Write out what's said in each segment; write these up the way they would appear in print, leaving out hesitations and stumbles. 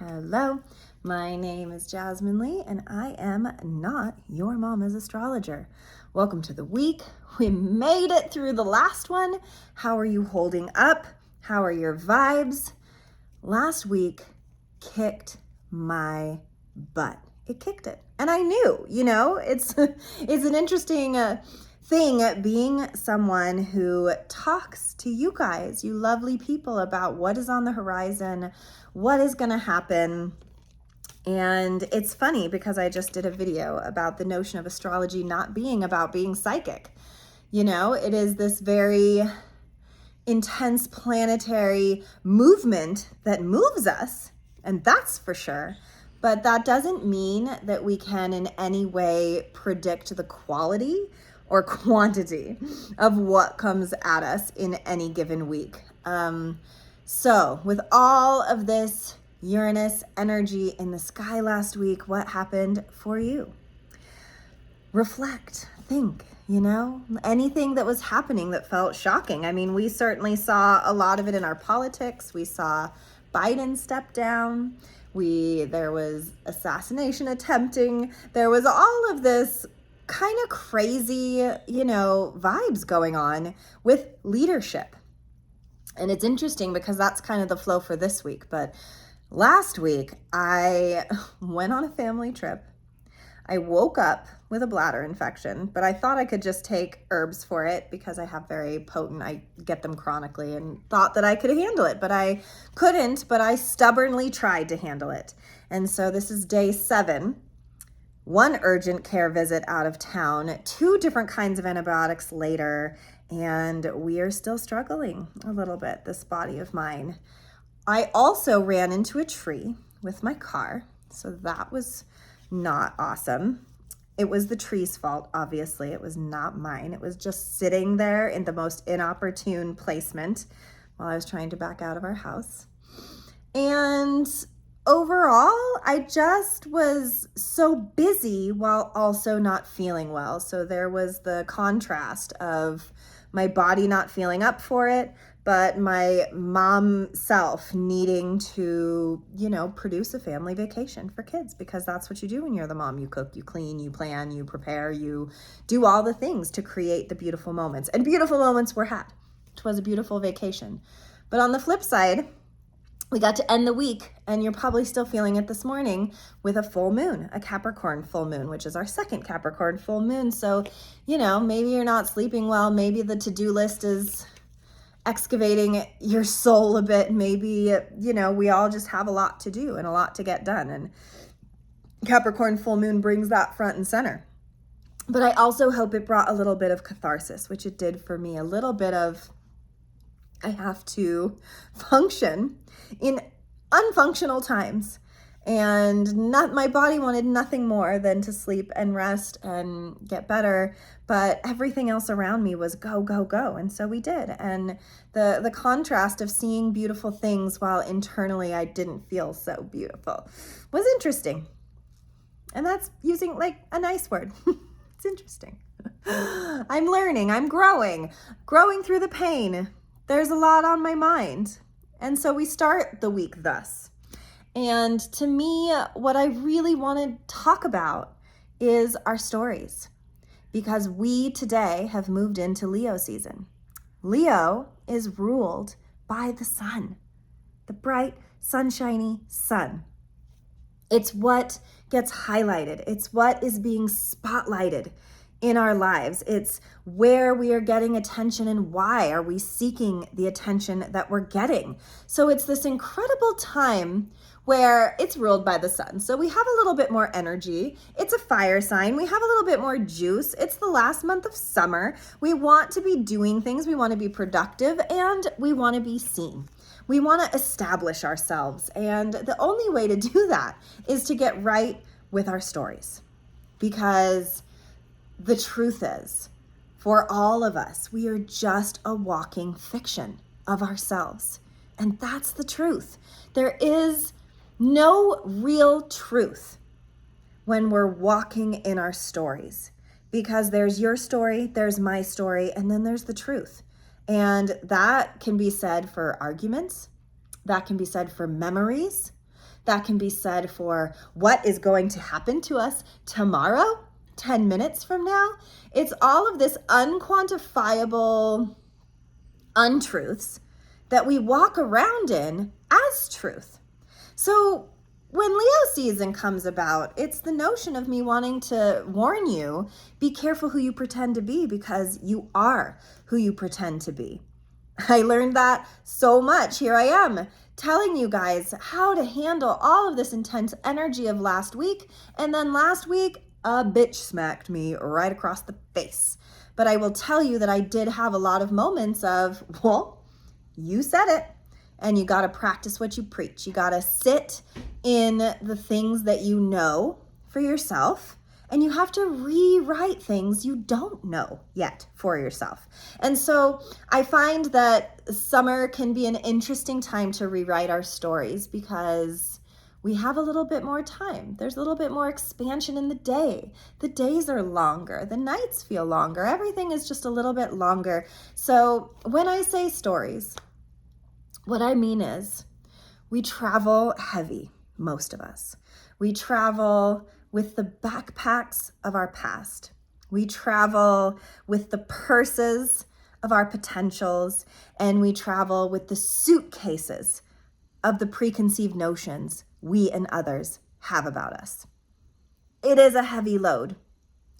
Hello, my name is Jasmine Lee, and I am not your mama's astrologer. Welcome to the week. We made it through the last one. How are you holding up? How are your vibes? Last week kicked my butt. It kicked it. And I knew, it's an interesting thing being someone who talks to you guys, you lovely people, about what is on the horizon, what is going to happen. And it's funny because I just did a video about the notion of astrology not being about being psychic. It is this very intense planetary movement that moves us, and that's for sure. But that doesn't mean that we can in any way predict the quality or quantity of what comes at us in any given week. So with all of this Uranus energy in the sky last week, what happened for you? Reflect, think, anything that was happening that felt shocking. I mean, we certainly saw a lot of it in our politics. We saw Biden step down. There was assassination attempting. There was all of this kind of crazy, vibes going on with leadership. And it's interesting because that's kind of the flow for this week. But last week, I went on a family trip. I woke up with a bladder infection, but I thought I could just take herbs for it because I have very potent, I get them chronically, and thought that I could handle it, but I couldn't, but I stubbornly tried to handle it. And so this is day 7, one urgent care visit out of town, 2 different kinds of antibiotics later, and we are still struggling a little bit, this body of mine. I also ran into a tree with my car, so that was not awesome. It was the tree's fault, obviously. It was not mine. It was just sitting there in the most inopportune placement while I was trying to back out of our house. And overall, I just was so busy while also not feeling well. So there was the contrast of my body not feeling up for it, but my mom self needing to, produce a family vacation for kids, because that's what you do when you're the mom. You cook, you clean, you plan, you prepare, you do all the things to create the beautiful moments. And beautiful moments were had. It was a beautiful vacation. But on the flip side, we got to end the week, and you're probably still feeling it this morning, with a full moon, a Capricorn full moon, which is our second Capricorn full moon. So, maybe you're not sleeping well. Maybe the to-do list is excavating your soul a bit. Maybe, we all just have a lot to do and a lot to get done. And Capricorn full moon brings that front and center. But I also hope it brought a little bit of catharsis, which it did for me. A little bit of, I have to function in unfunctional times. And my body wanted nothing more than to sleep and rest and get better. But everything else around me was go, go, go. And so we did. And the contrast of seeing beautiful things while internally I didn't feel so beautiful was interesting. And that's using like a nice word. It's interesting. I'm learning. I'm growing through the pain. There's a lot on my mind. And so we start the week thus. And to me, what I really want to talk about is our stories, because we today have moved into Leo season. Leo is ruled by the sun, the bright, sunshiny sun. It's what gets highlighted. It's what is being spotlighted in our lives. It's where we are getting attention and why are we seeking the attention that we're getting. So it's this incredible time where it's ruled by the sun. So we have a little bit more energy. It's a fire sign. We have a little bit more juice. It's the last month of summer. We want to be doing things. We want to be productive, and we want to be seen. We want to establish ourselves. And the only way to do that is to get right with our stories, because the truth is, for all of us, we are just a walking fiction of ourselves. And that's the truth. There is no real truth when we're walking in our stories, because there's your story, there's my story, and then there's the truth. And that can be said for arguments. That can be said for memories. That can be said for what is going to happen to us tomorrow, 10 minutes from now. It's all of this unquantifiable untruths that we walk around in as truth. So when Leo season comes about, it's the notion of me wanting to warn you, be careful who you pretend to be, because you are who you pretend to be. I learned that so much. Here I am telling you guys how to handle all of this intense energy of last week. And then last week, a bitch smacked me right across the face. But I will tell you that I did have a lot of moments of, well, you said it. And you got to practice what you preach. You got to sit in the things that you know for yourself. And you have to rewrite things you don't know yet for yourself. And so I find that summer can be an interesting time to rewrite our stories, because we have a little bit more time. There's a little bit more expansion in the day. The days are longer. The nights feel longer. Everything is just a little bit longer. So when I say stories, what I mean is we travel heavy, most of us. We travel with the backpacks of our past. We travel with the purses of our potentials, and we travel with the suitcases of the preconceived notions we and others have about us. It is a heavy load.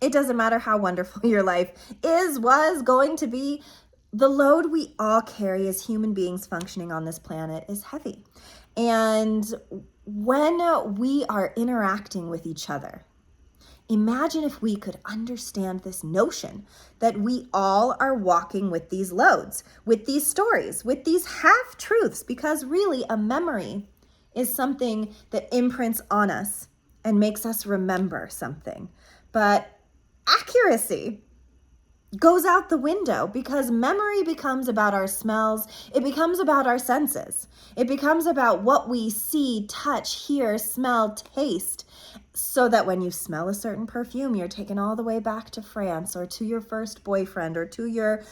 It doesn't matter how wonderful your life was going to be. The load we all carry as human beings functioning on this planet is heavy. And when we are interacting with each other, imagine if we could understand this notion that we all are walking with these loads, with these stories, with these half-truths, because really a memory is something that imprints on us and makes us remember something. But accuracy goes out the window, because memory becomes about our smells. It becomes about our senses. It becomes about what we see, touch, hear, smell, taste, so that when you smell a certain perfume, you're taken all the way back to France, or to your first boyfriend, or to your,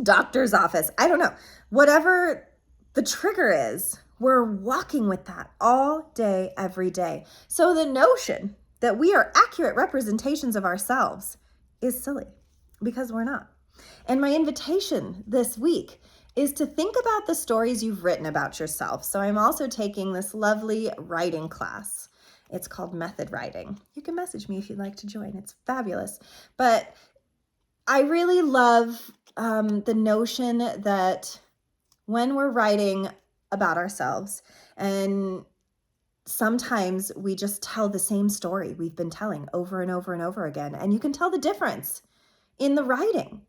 doctor's office. I don't know. Whatever the trigger is, we're walking with that all day, every day. So the notion that we are accurate representations of ourselves is silly, because we're not. And my invitation this week is to think about the stories you've written about yourself. So I'm also taking this lovely writing class. It's called Method Writing. You can message me if you'd like to join. It's fabulous. But I really love the notion that when we're writing about ourselves, and sometimes we just tell the same story we've been telling over and over and over again. And you can tell the difference in the writing.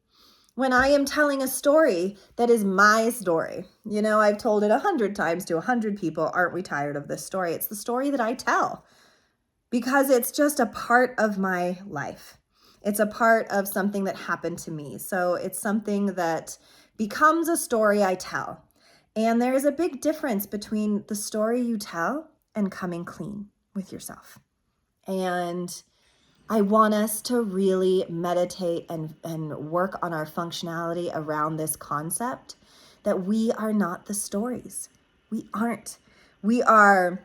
When I am telling a story that is my story, I've told it 100 times to 100 people. Aren't we tired of this story? It's the story that I tell, because it's just a part of my life. It's a part of something that happened to me. So it's something that becomes a story I tell. And there is a big difference between the story you tell and coming clean with yourself. And I want us to really meditate and work on our functionality around this concept that we are not the stories. We aren't. We are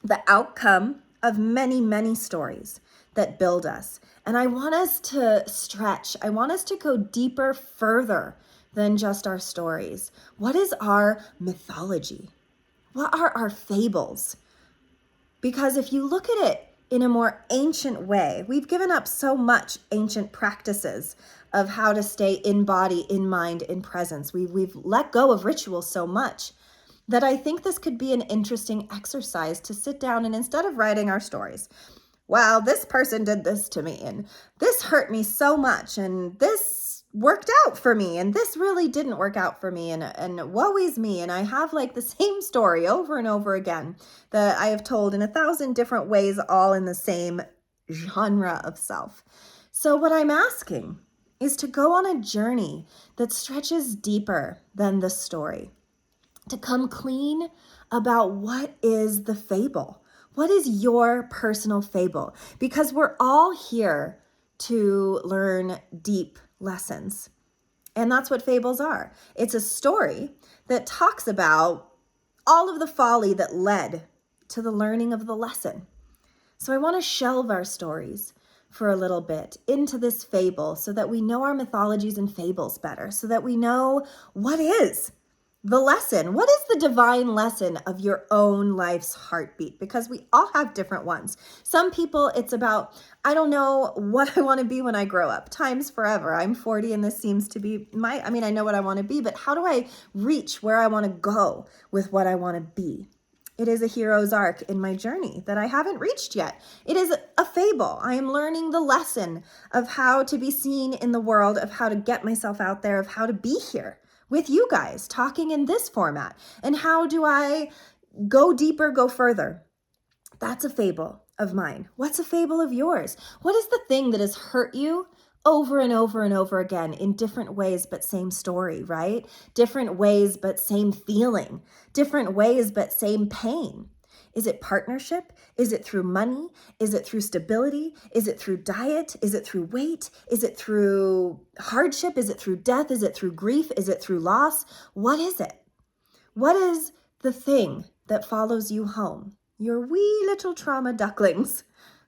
the outcome of many, many stories that build us. And I want us to stretch. I want us to go deeper, further than just our stories. What is our mythology? What are our fables? Because if you look at it in a more ancient way, we've given up so much ancient practices of how to stay in body, in mind, in presence. We've let go of ritual so much that I think this could be an interesting exercise to sit down and, instead of writing our stories, well, this person did this to me, and this hurt me so much, and this worked out for me, and this really didn't work out for me, and woe is me. And I have like the same story over and over again that I have told in 1,000 different ways, all in the same genre of self. So what I'm asking is to go on a journey that stretches deeper than the story, to come clean about what is the fable. What is your personal fable? Because we're all here to learn deep lessons. And that's what fables are. It's a story that talks about all of the folly that led to the learning of the lesson. So I want to shelve our stories for a little bit into this fable so that we know our mythologies and fables better, so that we know what is the lesson. What is the divine lesson of your own life's heartbeat? Because we all have different ones. Some people, it's about, I don't know what I want to be when I grow up. Time's forever. I'm 40 and this seems to be I know what I want to be, but how do I reach where I want to go with what I want to be? It is a hero's arc in my journey that I haven't reached yet. It is a fable. I am learning the lesson of how to be seen in the world, of how to get myself out there, of how to be here with you guys talking in this format. And how do I go deeper, go further? That's a fable of mine. What's a fable of yours? What is the thing that has hurt you over and over and over again in different ways, but same story, right? Different ways, but same feeling. Different ways, but same pain. Is it partnership? Is it through money? Is it through stability? Is it through diet? Is it through weight? Is it through hardship? Is it through death? Is it through grief? Is it through loss? What is it? What is the thing that follows you home? Your wee little trauma ducklings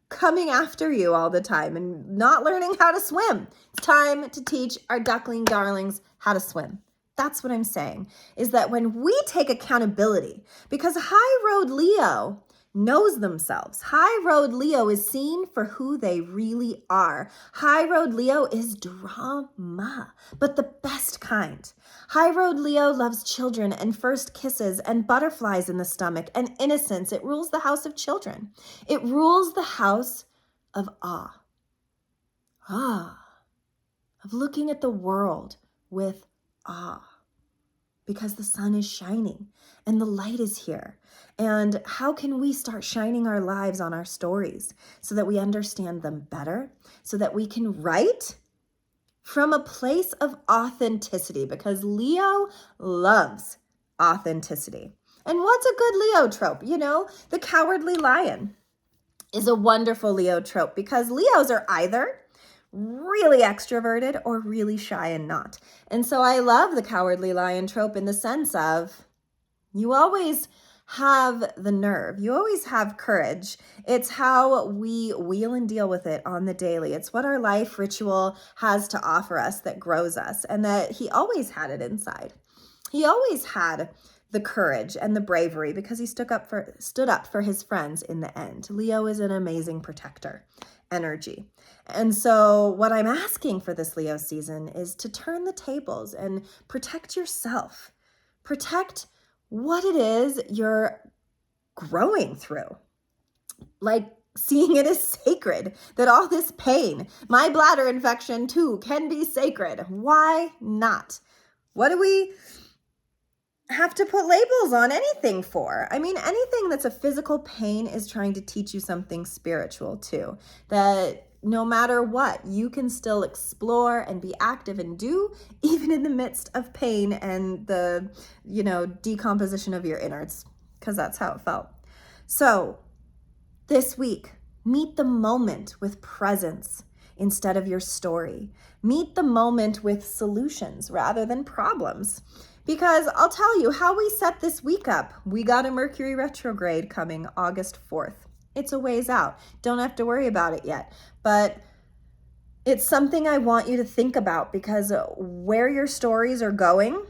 coming after you all the time and not learning how to swim. It's time to teach our duckling darlings how to swim. That's what I'm saying, is that when we take accountability, because High Road Leo knows themselves. High Road Leo is seen for who they really are. High Road Leo is drama, but the best kind. High Road Leo loves children and first kisses and butterflies in the stomach and innocence. It rules the house of children. It rules the house of awe. Of looking at the world with awe. Because the sun is shining and the light is here. And how can we start shining our lives on our stories so that we understand them better, so that we can write from a place of authenticity? Because Leo loves authenticity. And what's a good Leo trope? The cowardly lion is a wonderful Leo trope because Leos are either really extroverted or really shy and not. And so I love the cowardly lion trope in the sense of you always have the nerve. You always have courage. It's how we wheel and deal with it on the daily. It's what our life ritual has to offer us that grows us, and that he always had it inside. He always had the courage and the bravery because he stood up for his friends in the end. Leo is an amazing protector energy. And so what I'm asking for this Leo season is to turn the tables and protect yourself. Protect what it is you're growing through. Like seeing it as sacred, that all this pain, my bladder infection too, can be sacred. Why not? What do we have to put labels on anything for? I mean, anything that's a physical pain is trying to teach you something spiritual too. That no matter what, you can still explore and be active and do, even in the midst of pain and the, decomposition of your innards, because that's how it felt. So this week, meet the moment with presence instead of your story. Meet the moment with solutions rather than problems. Because I'll tell you how we set this week up. We got a Mercury retrograde coming August 4th. It's a ways out. Don't have to worry about it yet. But it's something I want you to think about, because where your stories are going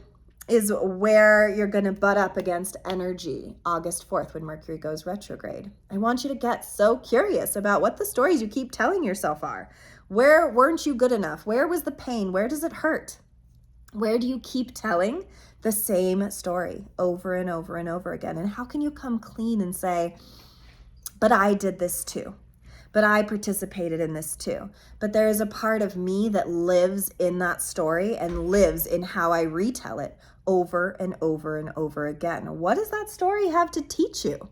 is where you're going to butt up against energy August 4th when Mercury goes retrograde. I want you to get so curious about what the stories you keep telling yourself are. Where weren't you good enough? Where was the pain? Where does it hurt? Where do you keep telling the same story over and over and over again? And how can you come clean and say, but I did this too. But I participated in this too. But there is a part of me that lives in that story and lives in how I retell it over and over and over again. What does that story have to teach you?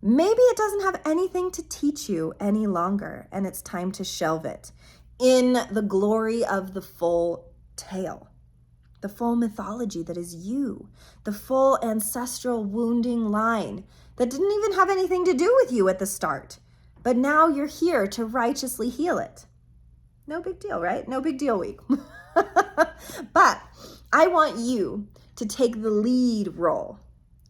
Maybe it doesn't have anything to teach you any longer, and it's time to shelve it in the glory of the full tale, the full mythology that is you, the full ancestral wounding line that didn't even have anything to do with you at the start, but now you're here to righteously heal it. No big deal, right? No big deal week. But I want you to take the lead role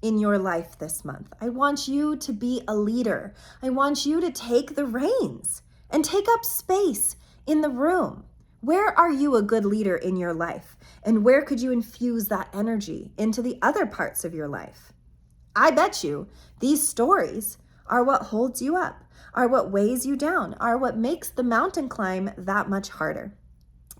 in your life this month. I want you to be a leader. I want you to take the reins and take up space in the room. Where are you a good leader in your life? And where could you infuse that energy into the other parts of your life? I bet you these stories are what holds you up, are what weighs you down, are what makes the mountain climb that much harder.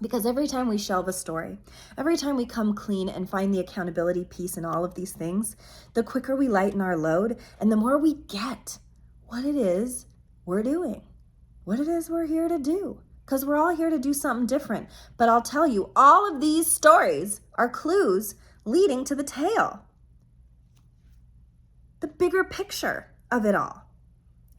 Because every time we shelve a story, every time we come clean and find the accountability piece in all of these things, the quicker we lighten our load and the more we get what it is we're doing, what it is we're here to do. Because we're all here to do something different. But I'll tell you, all of these stories are clues leading to the tale. The bigger picture of it all.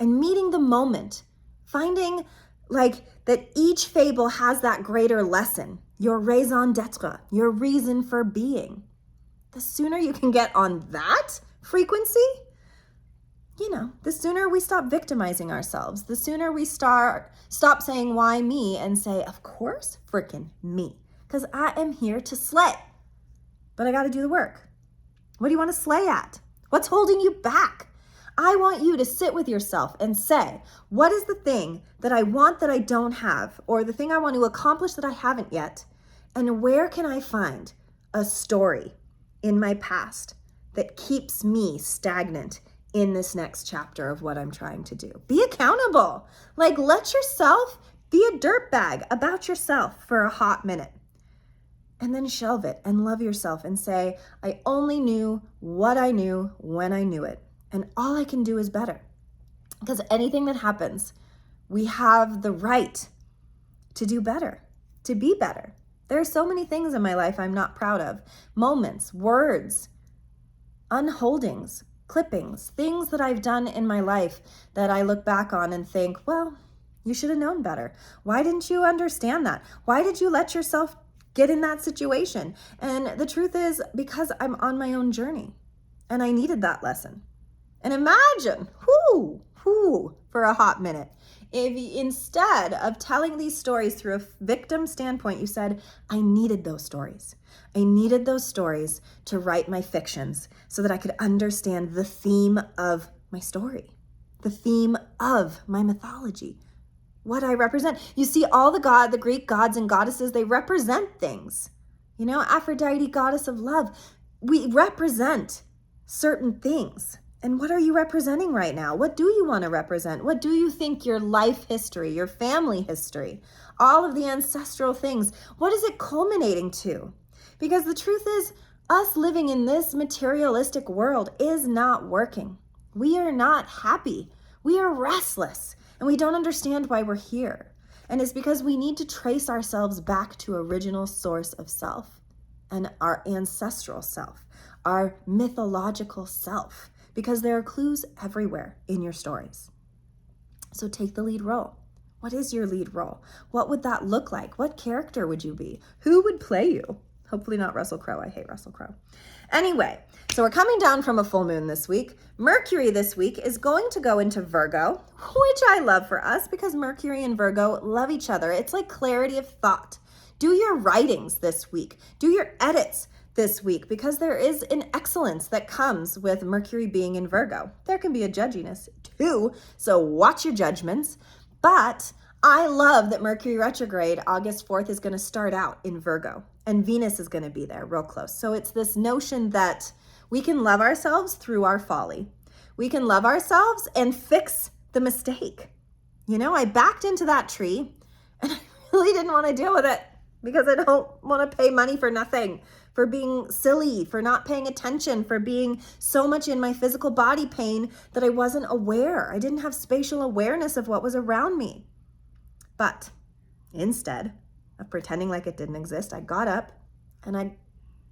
And meeting the moment, finding that each fable has that greater lesson, your raison d'etre, your reason for being. The sooner you can get on that frequency, the sooner we stop victimizing ourselves, the sooner we stop saying, why me, and say, of course, frickin' me, because I am here to slay, but I got to do the work. What do you want to slay at? What's holding you back? I want you to sit with yourself and say, what is the thing that I want that I don't have, or the thing I want to accomplish that I haven't yet? And where can I find a story in my past that keeps me stagnant in this next chapter of what I'm trying to do? Be accountable. Let yourself be a dirtbag about yourself for a hot minute. And then shelve it and love yourself and say, I only knew what I knew when I knew it. And all I can do is better. Because anything that happens, we have the right to do better, to be better. There are so many things in my life I'm not proud of. Moments, words, unholdings, clippings, things that I've done in my life that I look back on and think, well, you should have known better. Why didn't you understand that? Why did you let yourself get in that situation? And the truth is, because I'm on my own journey and I needed that lesson. And imagine, for a hot minute, if instead of telling these stories through a victim standpoint, you said, I needed those stories. I needed those stories to write my fictions so that I could understand the theme of my story, the theme of my mythology, what I represent. You see, all the Greek gods and goddesses, they represent things. Aphrodite, goddess of love, we represent certain things. And what are you representing right now? What do you want to represent? What do you think your life history, your family history, all of the ancestral things, what is it culminating to? Because the truth is, us living in this materialistic world is not working. We are not happy. We are restless, and we don't understand why we're here. And it's because we need to trace ourselves back to original source of self and our ancestral self, our mythological self. Because there are clues everywhere in your stories. So take the lead role. What is your lead role? What would that look like? What character would you be? Who would play you? Hopefully not Russell Crowe. I hate Russell Crowe. Anyway, so we're coming down from a full moon this week. Mercury this week is going to go into Virgo, which I love for us because Mercury and Virgo love each other. It's like clarity of thought. Do your writings this week. Do your edits this week, because there is an excellence that comes with Mercury being in Virgo. There can be a judginess too, so watch your judgments. But I love that Mercury retrograde, August 4th, is going to start out in Virgo, and Venus is going to be there real close. So it's this notion that we can love ourselves through our folly. We can love ourselves and fix the mistake. I backed into that tree and I really didn't want to deal with it because I don't want to pay money for nothing, for being silly, for not paying attention, for being so much in my physical body pain that I wasn't aware. I didn't have spatial awareness of what was around me. But instead of pretending like it didn't exist, I got up and I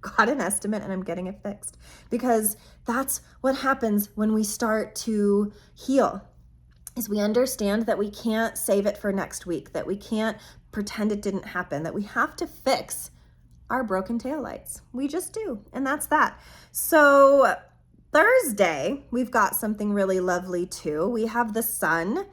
got an estimate and I'm getting it fixed. Because that's what happens when we start to heal, is we understand that we can't save it for next week, that we can't pretend it didn't happen, that we have to fix our broken taillights. We just do. And that's that. So Thursday, we've got something really lovely too. We have the sun,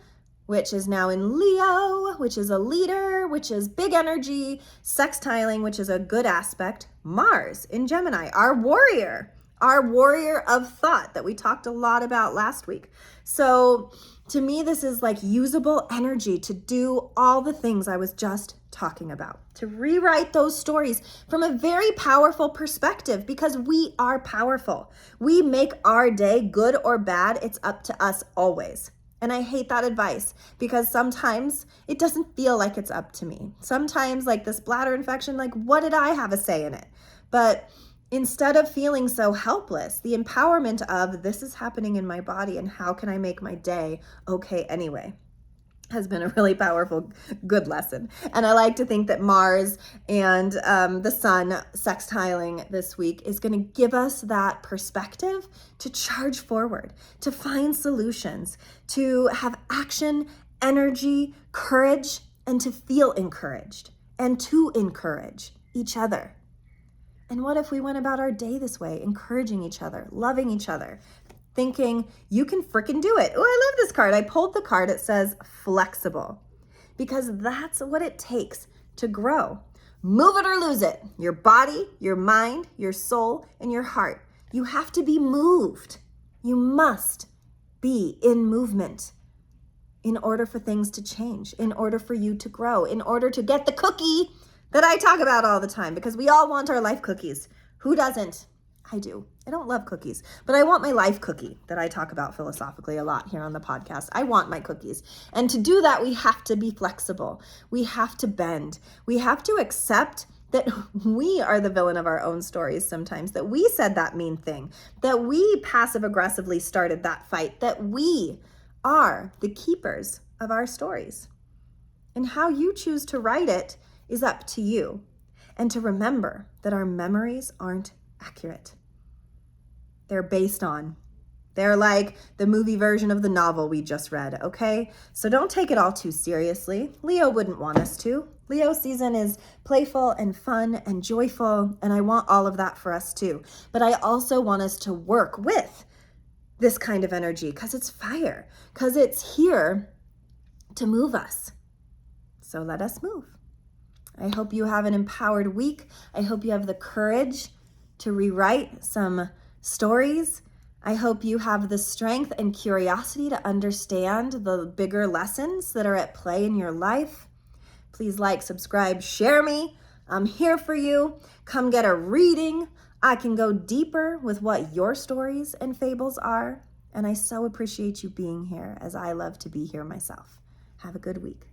which is now in Leo, which is a leader, which is big energy, sextiling, which is a good aspect. Mars in Gemini, our warrior, our warrior of thought that we talked a lot about last week. So to me, this is like usable energy to do all the things I was just talking about, to rewrite those stories from a very powerful perspective, because we are powerful. We make our day good or bad. It's up to us always. And I hate that advice, because sometimes it doesn't feel like it's up to me. Sometimes, like this bladder infection, like what did I have a say in it? But instead of feeling so helpless, the empowerment of this is happening in my body and how can I make my day okay anyway, has been a really powerful, good lesson. And I like to think that Mars and the sun sextiling this week is going to give us that perspective to charge forward, to find solutions, to have action, energy, courage, and to feel encouraged and to encourage each other. And what if we went about our day this way, encouraging each other, loving each other, thinking, you can freaking do it. Oh, I love this card. I pulled the card. It says flexible, because that's what it takes to grow. Move it or lose it. Your body, your mind, your soul, and your heart. You have to be moved. You must be in movement in order for things to change, in order for you to grow, in order to get the cookie that I talk about all the time, because we all want our life cookies. Who doesn't? I do. I don't love cookies, but I want my life cookie that I talk about philosophically a lot here on the podcast. I want my cookies. And to do that, we have to be flexible. We have to bend. We have to accept that we are the villain of our own stories sometimes, that we said that mean thing, that we passive aggressively started that fight, that we are the keepers of our stories. And how you choose to write it is up to you. And to remember that our memories aren't accurate. They're like the movie version of the novel we just read, okay? So don't take it all too seriously. Leo wouldn't want us to. Leo season is playful and fun and joyful, and I want all of that for us too. But I also want us to work with this kind of energy, because it's fire, because it's here to move us. So let us move. I hope you have an empowered week. I hope you have the courage to rewrite some stories. I hope you have the strength and curiosity to understand the bigger lessons that are at play in your life. Please like, subscribe, share me. I'm here for you. Come get a reading. I can go deeper with what your stories and fables are. And I so appreciate you being here, as I love to be here myself. Have a good week.